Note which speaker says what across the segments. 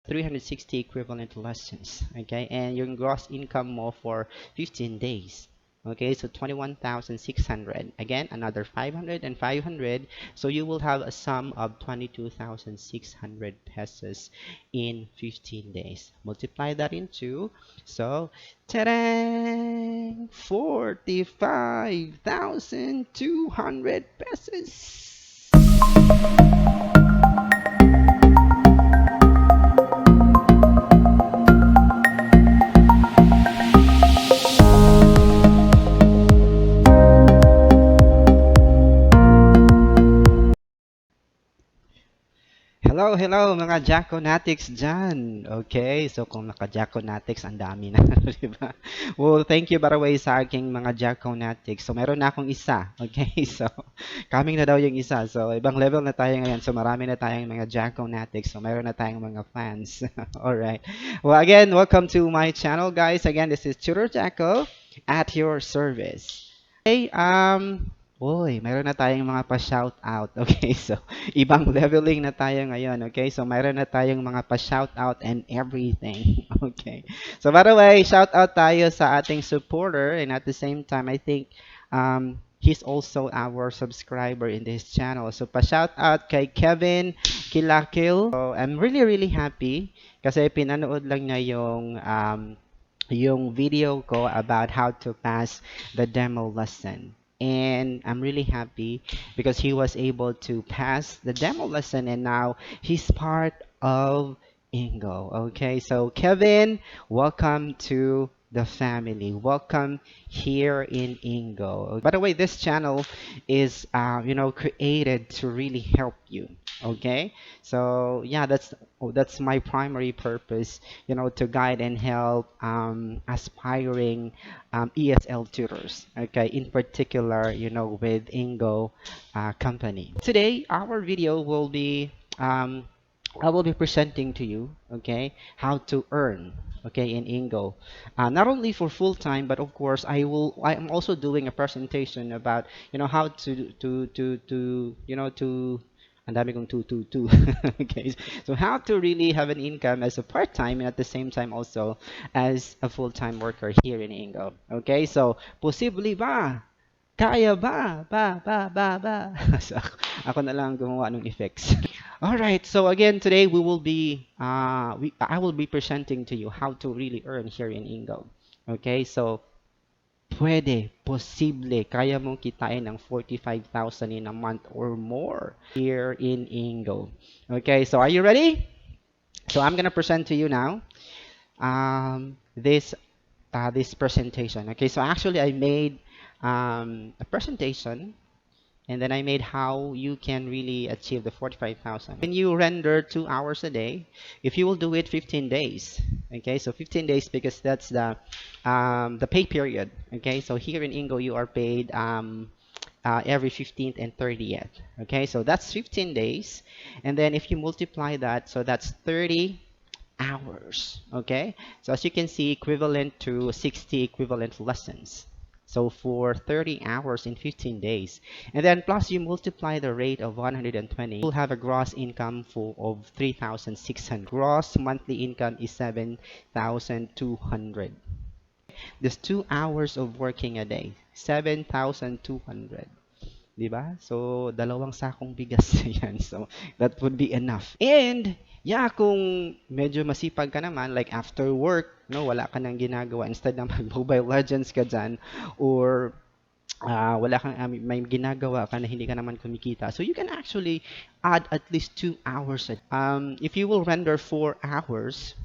Speaker 1: 360 equivalent lessons, okay, and yung gross income mo for 15 days. Okay, so 21,600. Again, another 500 and 500. So you will have a sum of 22,600 pesos in 15 days. Multiply that into, so, ta-da! 45,200 pesos. Hello, hello mga Jackonatics dyan. Okay, so kung naka-Jackonatics, ang dami na, di ba? Well, thank you by the way sa aking mga Jackonatics. So meron na akong isa. Okay, so coming na daw yung isa. So ibang level na tayo ngayon. So marami na tayong mga Jackonatics. So meron na tayong mga fans. Alright. Well, again, welcome to my channel, guys. Again, this is Tutor Jacko at your service. Okay, Uy, mayroon na tayong mga pa-shout out. Okay, so ibang leveling na tayo ngayon. Okay, so mayroon na tayong mga pa-shout out and everything. Okay. So by the way, shout out tayo sa ating supporter, and at the same time, I think he's also our subscriber in this channel. So pa-shout out kay Kevin Kilakil. So I'm really happy kasi pinanood lang niya yung video ko about how to pass the demo lesson. And I'm really happy because he was able to pass the demo lesson and now he's part of Engoo. Okay, so Kevin, welcome to the family. Welcome here in Engoo. By the way, this channel is created to really help you. Okay, so yeah, that's my primary purpose, to guide and help aspiring ESL tutors, okay, in particular, with Engoo company. Today, our video will be, I will be presenting to you, okay, how to earn, okay, in Engoo. Not only for full time, but of course, I am also doing a presentation about, how to ang dami kong to. Okay, so how to really have an income as a part-time and at the same time also as a full-time worker here in Engoo. Okay, so posible ba? Kaya ba? Ba. So, ako na lang gumawa ng effects. All right, so again, today I will be presenting to you how to really earn here in Engoo. Okay, so posible, kaya mong kitain ng 45,000 in a month or more here in Engoo. Okay, so are you ready? So I'm gonna present to you now this presentation. Okay, so actually I made a presentation, and then I made how you can really achieve the 45,000. When you render 2 hours a day, if you will do it 15 days, okay, so 15 days because that's the pay period, okay, so here in Engoo you are paid every 15th and 30th, okay, so that's 15 days, and then if you multiply that, so that's 30 hours, okay, so as you can see, equivalent to 60 equivalent lessons. So for 30 hours in 15 days. And then plus you multiply the rate of 120, you'll have a gross income of 3,600. Gross monthly income is 7,200. There's 2 hours of working a day. 7,200. Diba? So, dalawang sakong bigas yan. So, that would be enough. And, yeah, kung medyo masipag ka naman, like after work, no, wala ka nang ginagawa, instead na mag-Mobile Legends ka dyan, or wala kang, may ginagawa ka na hindi ka naman kumikita. So, you can actually add at least 2 hours. If you will render 4 hours,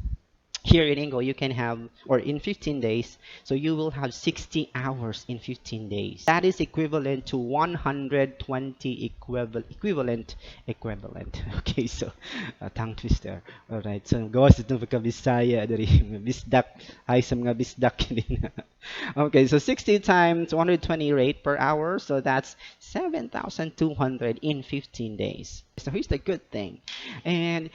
Speaker 1: here in Engoo, you can have, or in 15 days, so you will have 60 hours in 15 days. That is equivalent to 120 equivalent. Okay, so tongue twister. All right, so gawas ito pagka-Bisaya dari bisdak ay sa mga bisdak din. Okay, so 60 times 120 rate per hour, so that's 7,200 in 15 days. So here's the good thing, and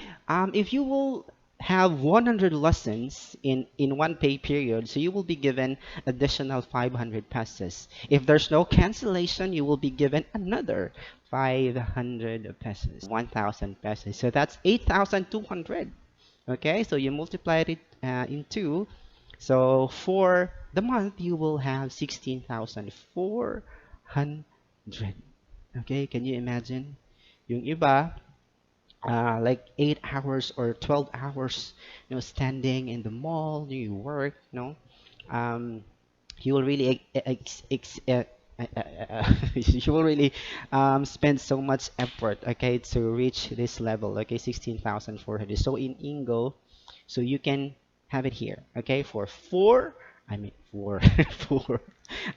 Speaker 1: if you will have 100 lessons in one pay period, so you will be given additional 500 pesos. If there's no cancellation, you will be given another 500 pesos, 1,000 pesos. So that's 8,200. Okay, so you multiply it in 2. So for the month, you will have 16,400. Okay, can you imagine? Yung iba, like 8 hours or 12 hours, standing in the mall, you work, um, you will really you will really spend so much effort, okay, to reach this level, okay, 16,400. So in Ingo, so you can have it here, okay, for four, four,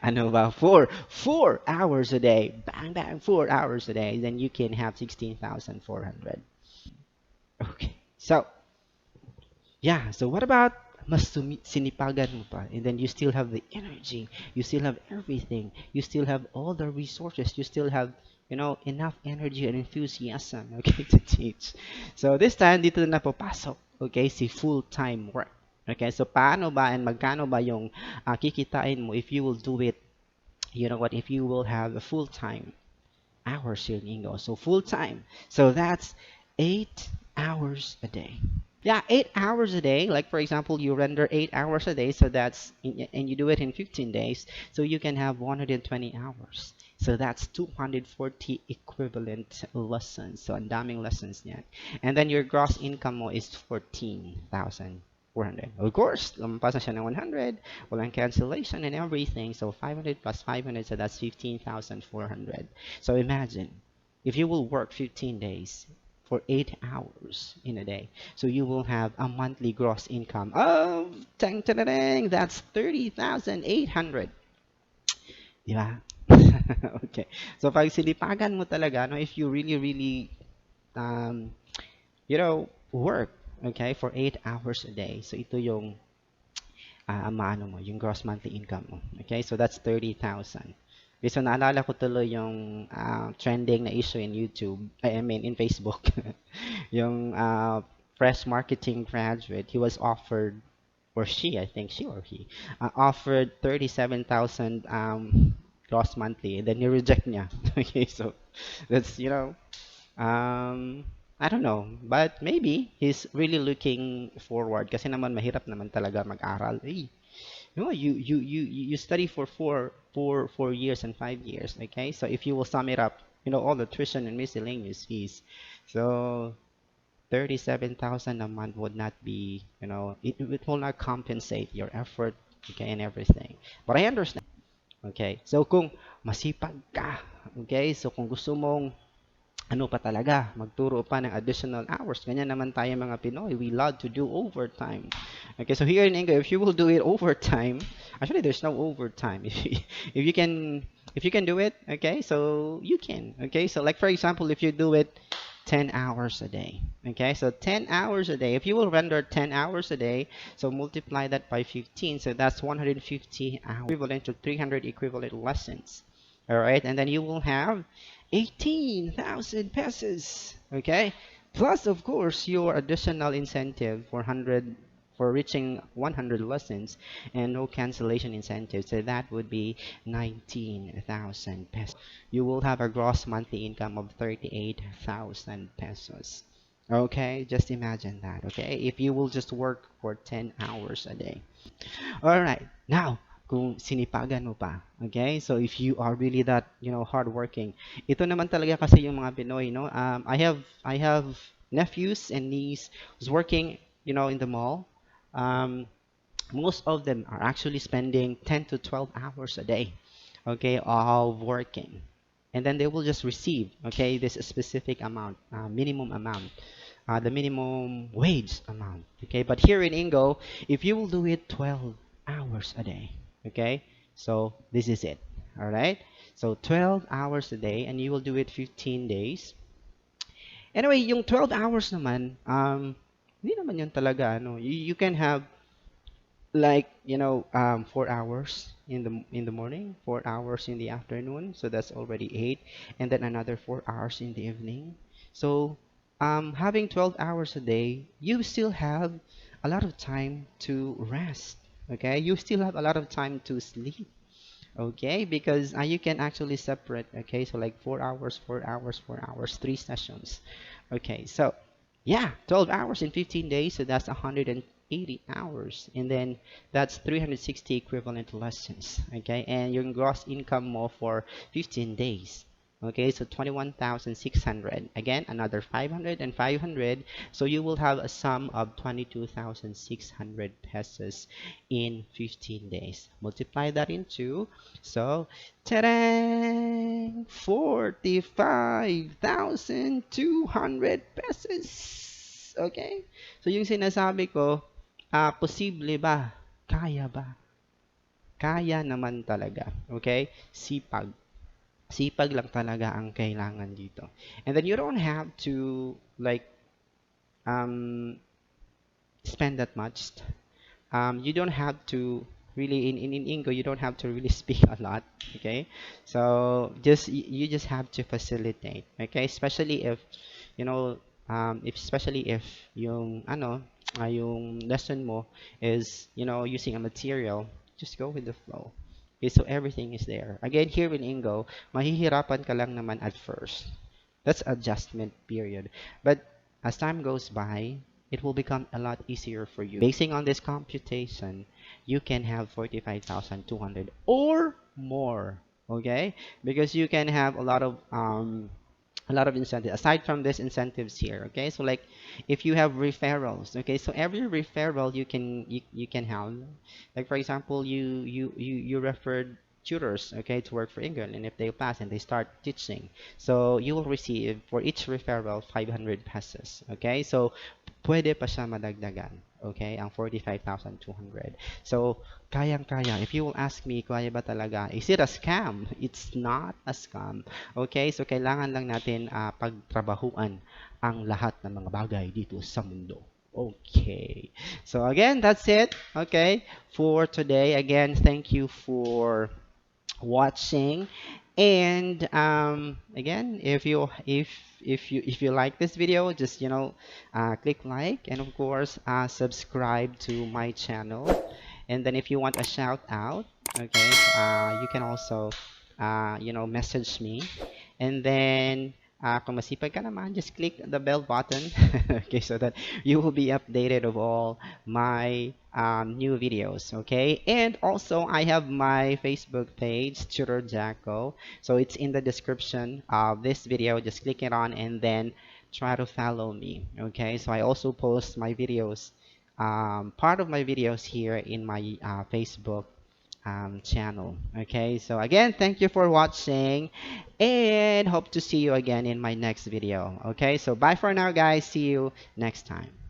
Speaker 1: I know about 4 hours a day, bang, bang, 4 hours a day, then you can have 16,400. Okay, so yeah, so what about mas sinipagan mo pa, and then you still have the energy, you still have everything, you still have all the resources, you still have, enough energy and enthusiasm, okay, to teach. So this time, dito na papasok, okay, si full-time work. Okay, so paano ba and magkano ba yung kikitain mo if you will do it, if you will have a full-time hours here in Ingo. So full time. So that's 8 hours a day. Yeah, 8 hours a day. Like for example, you render 8 hours a day. So and you do it in 15 days. So you can have 120 hours. So that's 240 equivalent lessons. So ang daming lessons niyan. And then your gross income mo is 14,400. Of course, lumampas na siya ng 100. Walang cancellation and everything. So 500 plus 500, so that's 15,400. So imagine if you will work 15 days for 8 hours in a day. So you will have a monthly gross income of tang tang tang, that's 30,800. Di ba? Okay. So pag silipagan mo talaga, no, if you really, really, um, work, okay, for 8 hours a day. So ito yung maano mo, yung gross monthly income mo. Okay, so that's 30,000. Okay, so naalala ko tuloy yung trending na issue in YouTube, I mean in Facebook. Yung fresh marketing graduate, he was offered, or she, I think she or he, offered 37,000 gross monthly, and then he reject niya. Okay, so that's, I don't know, but maybe he's really looking forward kasi naman mahirap naman talaga mag-aral. Eh, you study for 4 years and 5 years. Okay, so if you will sum it up, all the tuition and miscellaneous fees, so 37,000 a month would not be, it will not compensate your effort, okay, and everything. But I understand. Okay, so kung masipag ka, okay, so kung gusto mong ano pa talaga, magturo pa ng additional hours. Ganyan naman tayo mga Pinoy. We love to do overtime. Okay, so here in England, if you will do it overtime, actually there's no overtime. If you can if you can do it, okay, so you can. Okay, so like for example, if you do it 10 hours a day. Okay, so 10 hours a day. If you will render 10 hours a day, so multiply that by 15, so that's 150 hours, equivalent to 300 equivalent lessons. All right, and then you will have 18,000 pesos. Okay, plus of course your additional incentive for 100 for reaching 100 lessons and no cancellation incentive. So that would be 19,000 pesos. You will have a gross monthly income of 38,000 pesos. Okay, just imagine that. Okay, if you will just work for 10 hours a day. All right. Now, kung sinipagan mo pa, okay? So if you are really that, hardworking, ito naman talaga kasi yung mga Pinoy, no? I have nephews and niece who's working, in the mall. Um, Most of them are actually spending 10 to 12 hours a day, okay, of working. And then they will just receive, okay, this specific amount, minimum amount, the minimum wage amount. Okay, but here in Ingo, if you will do it 12 hours a day, okay, so this is it. All right, so 12 hours a day, and you will do it 15 days. Anyway, yung 12 hours naman, hindi naman yun talaga, ano, you can have like 4 hours in the morning, 4 hours in the afternoon, so that's already 8, and then another 4 hours in the evening. So having 12 hours a day, you still have a lot of time to rest. Okay, you still have a lot of time to sleep. Okay, because you can actually separate. Okay, so like 4 hours, 4 hours, 4 hours, 3 sessions. Okay, so Yeah, 12 hours in 15 days, so that's 180 hours. And then that's 360 equivalent lessons, okay? And your gross income more for 15 days. Okay, so 21,600. Again, another 500 and 500. So you will have a sum of 22,600 pesos in 15 days. Multiply that into, so, ta-dang! 45,200 pesos. Okay? So yung sinasabi ko, posible ba? Kaya ba? Kaya naman talaga. Okay? Sipag. Sipag lang talaga ang kailangan dito. And then you don't have to like um spend that much. You don't have to really in Ingo, you don't have to really speak a lot. Okay, so you just have to facilitate. Okay, especially if you know if especially if yung ano yung lesson mo is using a material, just go with the flow. Okay, so everything is there. Again, here in Ingo, mahihirapan ka lang naman at first. That's adjustment period. But as time goes by, it will become a lot easier for you. Basing on this computation, you can have 45,200 or more. Okay? Because you can have a lot of incentive aside from these incentives here. Okay, so like if you have referrals, okay, so every referral you can have, like for example, you referred tutors, okay, to work for England, and if they pass and they start teaching, so you will receive for each referral 500 pesos. Okay, so pwede pa siya madagdagan. Okay, ang 45,200. So, kayang-kaya. If you will ask me, kaya ba talaga? Is it a scam? It's not a scam. Okay, so kailangan lang natin pagtrabahuan ang lahat ng mga bagay dito sa mundo. Okay. So again, that's it. Okay, for today. Again, thank you for watching. And again, if you like this video, just click like, and of course subscribe to my channel. And then if you want a shout out, okay, you can also message me. And then kung masipag ka naman, just click the bell button. Okay, so that you will be updated of all my new videos. Okay, and also I have my Facebook page, Tutor Jacko. So it's in the description of this video. Just click it on and then try to follow me. Okay, so I also post my videos, part of my videos here in my Facebook channel. Okay, so again, thank you for watching and hope to see you again in my next video. Okay, so bye for now, guys. See you next time.